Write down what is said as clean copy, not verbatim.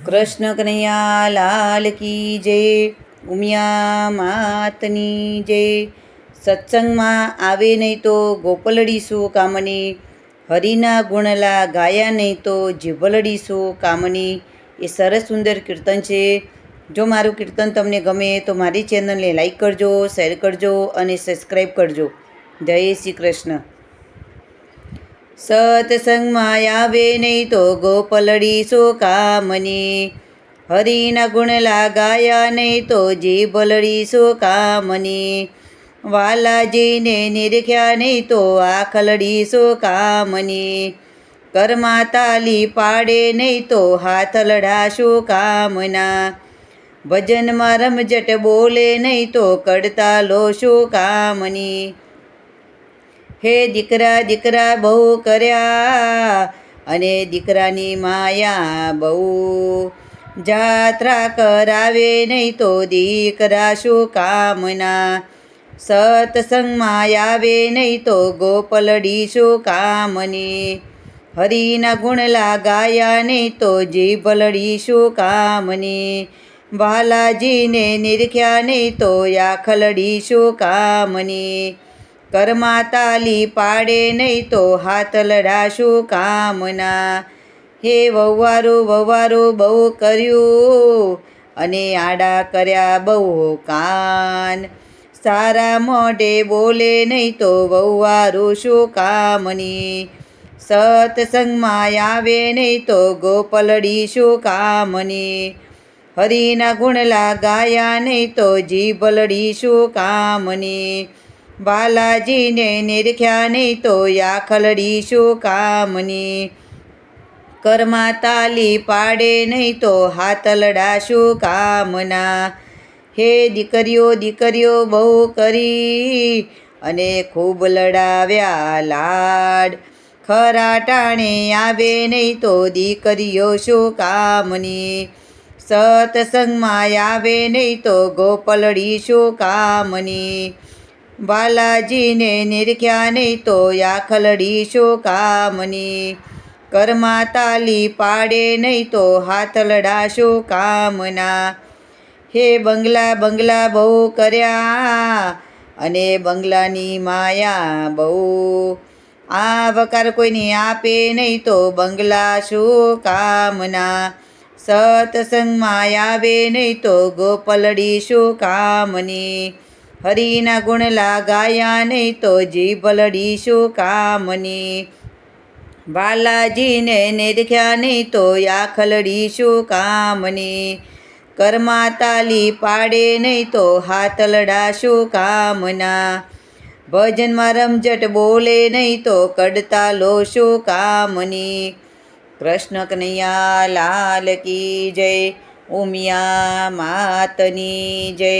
કૃષ્ણ કનૈયા લાલ કી જય, ઉમિયા માતની જય। સત્સંગમાં આવે નહીં તો ગોપલડીશું કામની, હરિના ગુણલા ગાયા નહીં તો જીભલડીશું કામની। એ સરસ સુંદર કીર્તન છે। જો મારું કીર્તન તમને ગમે તો મારી ચેનલને લાઈક કરજો, શેર કરજો અને સબસ્ક્રાઈબ કરજો। જય શ્રી કૃષ્ણ। સત્સંગમાં આવે નહીં તો ગોપલડીશું કામની, હરિના ગુણલા ગાયા નહીં તો જીભલડીશું કામની। વાલાજીને નિરખ્યા નહીં તો આખલડીશું કામની, ઘરમાં તાલી પાડે નહીં તો હાથ લડાશું કામના। ભજનમાં રમઝટ બોલે નહીં તો કડતા લોશું કામની। હે દીકરા દીકરા બહુ કર્યા અને દીકરાની માયા બહુ, જાત્રા કરાવે નહીં તો દીકરા શું કામના। સત્સંગમાં આવે નહીં તો ગોપલડી શું કામની, હરિના ગુણલા ગાયા નહીં તો જીભલડી શું કામની। બાલાજીને નિરખ્યા નહીં તો આખલડી શું કામની, ઘરમાં તાલી પાડે નહીં તો હાથ લડાશું કામના। હે વહવારું વહવારું બહુ કર્યું અને આડા કર્યા બહુ કાન, સારા મોઢે બોલે નહીં તો વહવારું શું કામની। સત્સંગમાં આવે નહીં તો ગોપલડી શું કામની, હરિના ગુણલા ગાયા નહીં તો જીભલડી શું કામની। બાલાજીને નિરખ્યા નહીં તો આખલડી શું કામની, ઘરમાં તાલી પાડે નહીં તો હાથ લડાશું કામના। હે દીકરીઓ દીકરીઓ બહુ કરી અને ખૂબ લડાવ્યા લાડ, ખરા ટાણે આવે નહીં તો દીકરીઓ શું કામની। સત્સંગમાં આવે નહીં તો ગોપલડી શું કામની, બાલાજીને નિરખ્યા નહીં તો આખલડી શું કામની, ઘરમાં તાલી પાડે નહીં તો હાથ લડાશું કામના। હે બંગલા બંગલા બહુ કર્યા અને બંગલાની માયા બહુ, આવકાર કોઈને આપે નહીં તો બંગલા શું કામના। સત્સંગમાં આવે નહીં તો ગોપલડી શું કામની, હરિના ગુણલા ગાયા નહીં તો જીભલડી શું કામની। બાલાજીને નિરખ્યા નહીં તો આખલડી શું કામની, ઘરમાં તાલી પાડે નહીં તો હાથ લડાશું કામના। ભજનમાં રમઝટ બોલે નહીં તો કડતા લોશું કામની। કૃષ્ણ કનૈયા લાલ કી જય, ઉમિયા માતની જય।